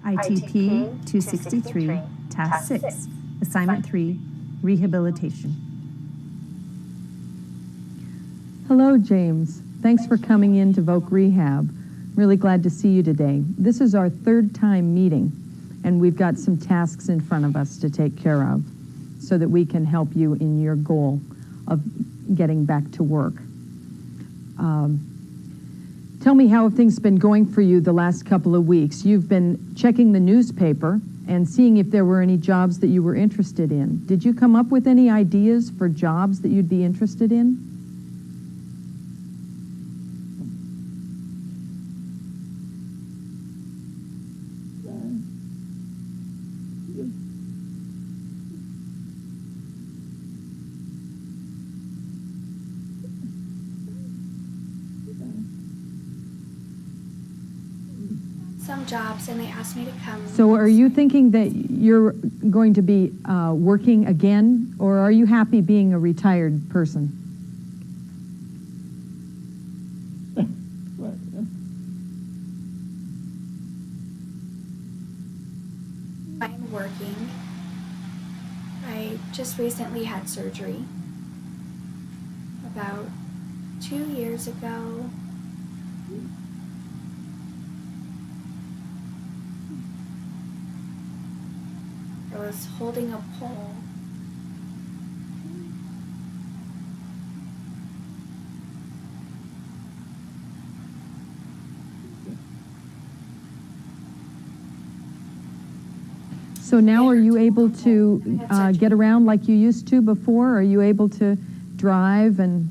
ITP 263, Task 6, Assignment 3, Rehabilitation. Hello, James. Thanks for coming in to Voc Rehab. Really glad to see you today. This is our third time meeting, and we've got some tasks in front of us to take care of so that we can help you in your goal of getting back to work. Tell me how have things been going for you the last couple of weeks. You've been checking the newspaper and seeing if there were any jobs that you were interested in. Did you come up with any ideas for jobs that you'd be interested in? Some jobs, and they asked me to come. So are you thinking that you're going to be working again, or are you happy being a retired person? I'm working. I just recently had surgery about 2 years ago. I was holding a pole. So now are you able to get around like you used to before? Are you able to drive and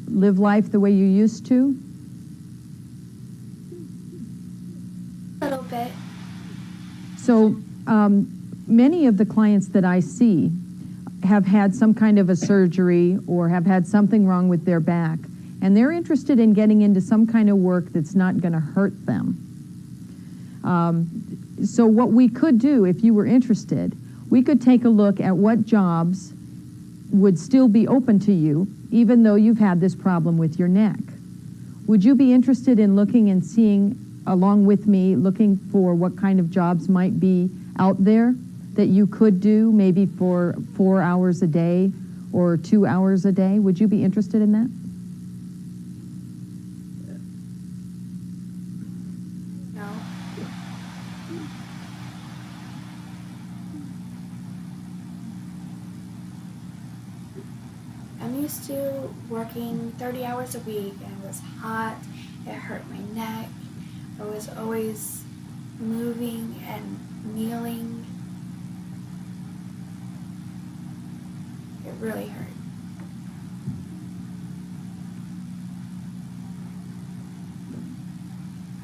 live life the way you used to? A little bit. So many of the clients that I see have had some kind of a surgery or have had something wrong with their back, and they're interested in getting into some kind of work that's not going to hurt them. So what we could do, if you were interested, we could take a look at what jobs would still be open to you, even though you've had this problem with your neck. Would you be interested in looking and seeing, along with me, looking for what kind of jobs might be out there that you could do, maybe for 4 hours a day or 2 hours a day? Would you be interested in that? No. I'm used to working 30 hours a week, and it was hot, it hurt my neck. I was always moving and kneeling. It really hurt.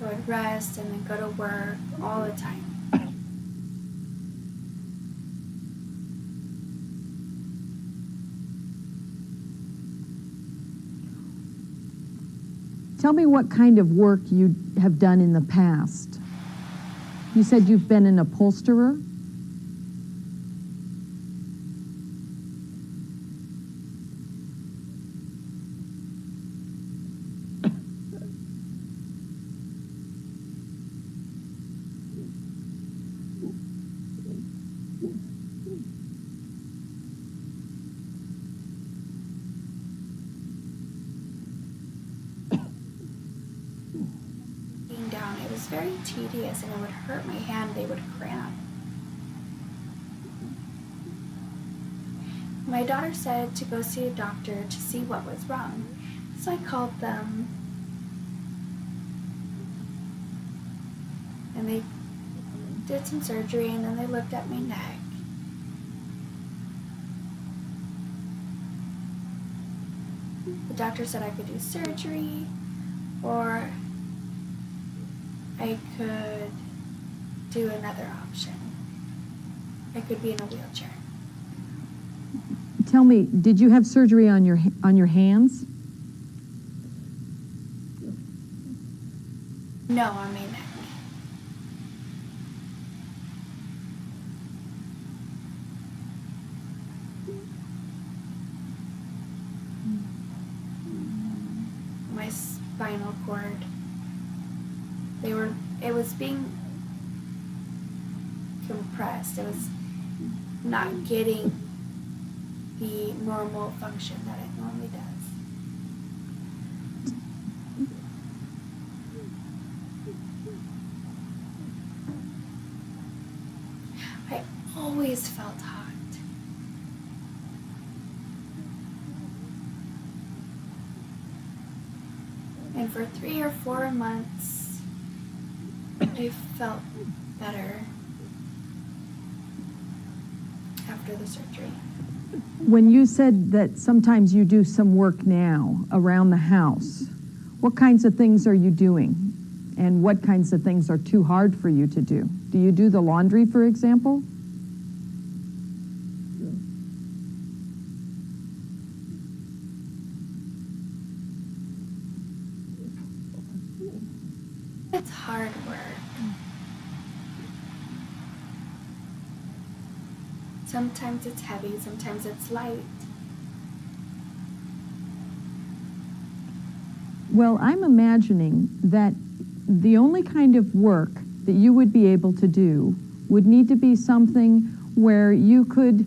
I would rest and then go to work all the time. Tell me what kind of work you have done in the past. You said you've been an upholsterer? Down. It was very tedious, and it would hurt my hand. They would cramp. My daughter said to go see a doctor to see what was wrong, so I called them, and they did some surgery, and then they looked at my neck. The doctor said I could do surgery, or I could do another option. I could be in a wheelchair. Tell me, did you have surgery on your hands? No, on my neck. My spinal cord. It was being compressed. It was not getting the normal function that it normally does. I always felt hot. And for 3 or 4 months, I felt better after the surgery. When you said that sometimes you do some work now around the house, what kinds of things are you doing? And what kinds of things are too hard for you to do? Do you do the laundry, for example? It's hard work. Sometimes it's heavy, sometimes it's light. Well, I'm imagining that the only kind of work that you would be able to do would need to be something where you could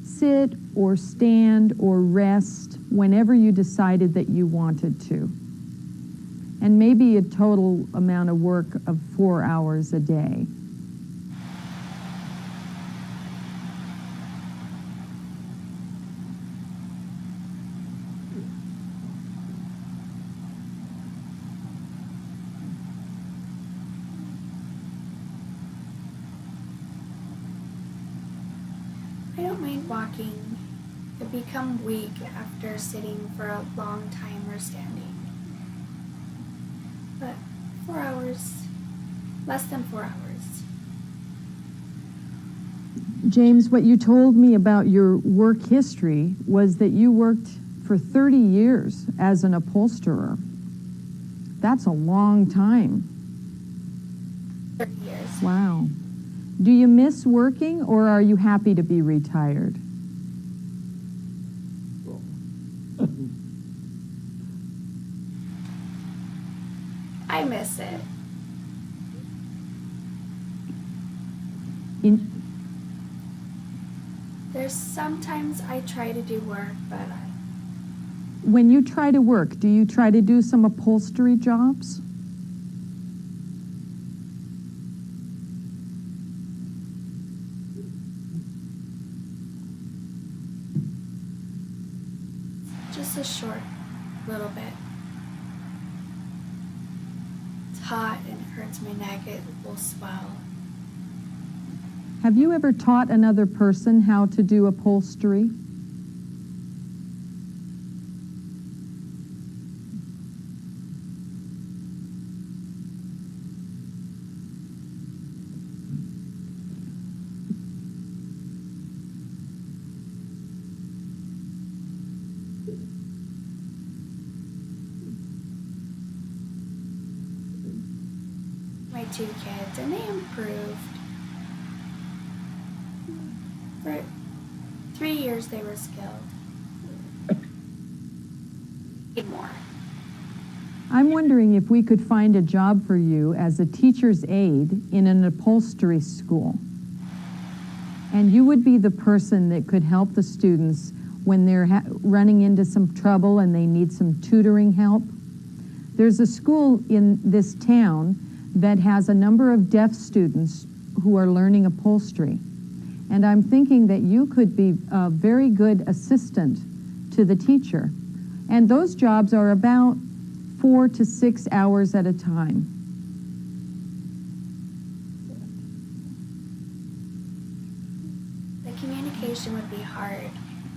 sit or stand or rest whenever you decided that you wanted to. And maybe a total amount of work of 4 hours a day. I don't mind walking. I become weak after sitting for a long time or standing. But 4 hours, less than 4 hours. James, what you told me about your work history was that you worked for 30 years as an upholsterer. That's a long time. 30 years. Wow. Do you miss working, or are you happy to be retired? I miss it. There's sometimes I try to do work, but When you try to work, do you try to do some upholstery jobs? just a short little bit. It's hot and it hurts my neck. It will swell. Have you ever taught another person how to do upholstery? My 2 kids, and they improved. For 3 years they were skilled. Need more. I'm wondering if we could find a job for you as a teacher's aide in an upholstery school. And you would be the person that could help the students when they're running into some trouble and they need some tutoring help. There's a school in this town that has a number of deaf students who are learning upholstery. And I'm thinking that you could be a very good assistant to the teacher. And those jobs are about 4 to 6 hours at a time. The communication would be hard.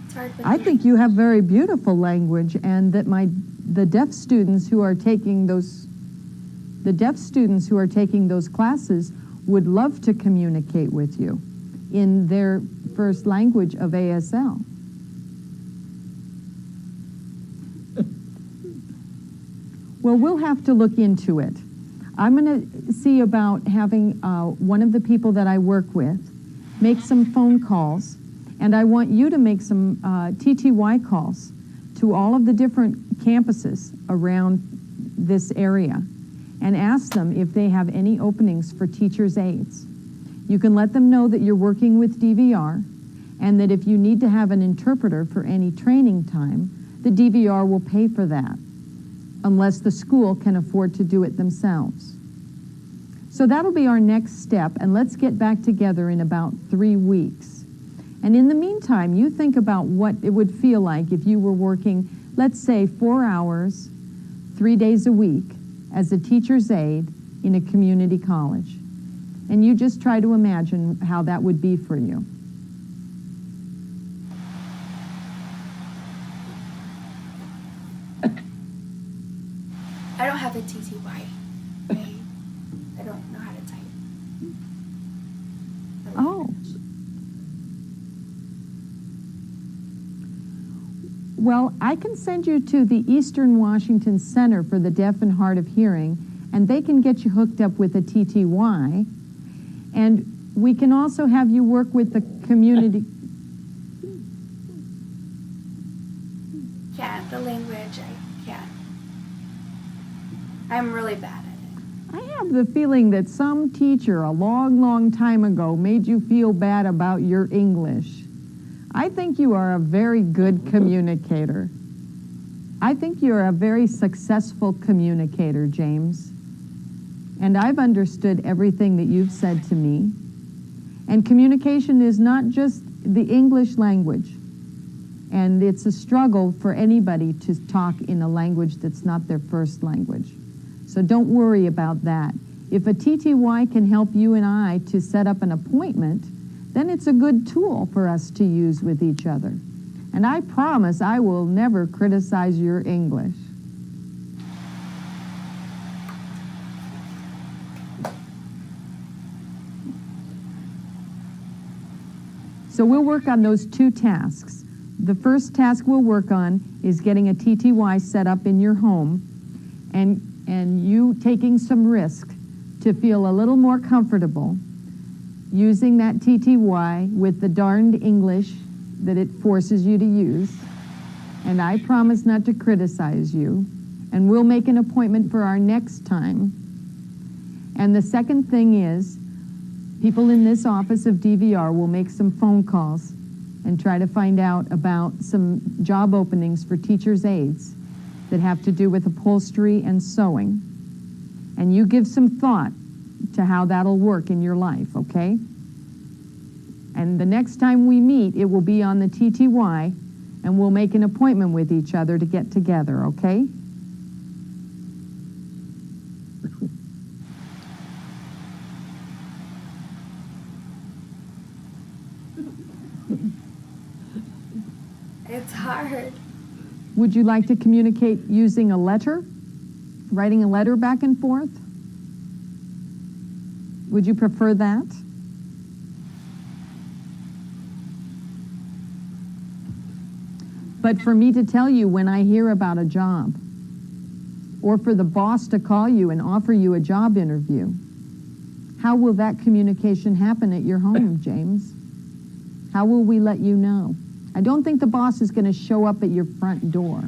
It's hard with I think you have very beautiful language, and that the deaf students who are taking those classes would love to communicate with you in their first language of ASL. Well, we'll have to look into it. I'm going to see about having one of the people that I work with make some phone calls, and I want you to make some TTY calls to all of the different campuses around this area and ask them if they have any openings for teachers' aides. You can let them know that you're working with DVR and that if you need to have an interpreter for any training time, the DVR will pay for that, unless the school can afford to do it themselves. So that'll be our next step, and let's get back together in about 3 weeks. And in the meantime, you think about what it would feel like if you were working, let's say 4 hours, 3 days a week, as a teacher's aide in a community college. And you just try to imagine how that would be for you. I don't have a TTY. I don't know how to type. Oh. Well, I can send you to the Eastern Washington Center for the Deaf and Hard of Hearing, and they can get you hooked up with a TTY. And we can also have you work with the community. Can't. The language, I can't. I'm really bad at it. I have the feeling that some teacher a long, long time ago made you feel bad about your English. I think you are a very good communicator. I think you're a very successful communicator, James. And I've understood everything that you've said to me. And communication is not just the English language. And it's a struggle for anybody to talk in a language that's not their first language. So don't worry about that. If a TTY can help you and I to set up an appointment, then it's a good tool for us to use with each other. And I promise I will never criticize your English. So we'll work on those 2 tasks. The first task we'll work on is getting a TTY set up in your home and you taking some risk to feel a little more comfortable using that TTY with the darned English that it forces you to use. And I promise not to criticize you. And we'll make an appointment for our next time. And the second thing is, people in this office of DVR will make some phone calls and try to find out about some job openings for teachers' aides that have to do with upholstery and sewing. And you give some thought to how that'll work in your life, okay? And the next time we meet, it will be on the TTY, and we'll make an appointment with each other to get together, okay? It's hard. Would you like to communicate using a letter? Writing a letter back and forth? Would you prefer that? But for me to tell you when I hear about a job, or for the boss to call you and offer you a job interview, how will that communication happen at your home, James? How will we let you know? I don't think the boss is going to show up at your front door.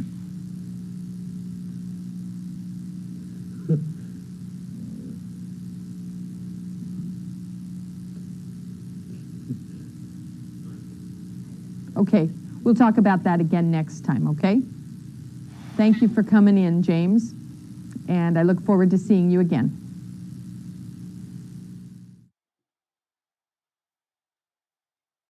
Okay, we'll talk about that again next time, okay? Thank you for coming in, James, and I look forward to seeing you again.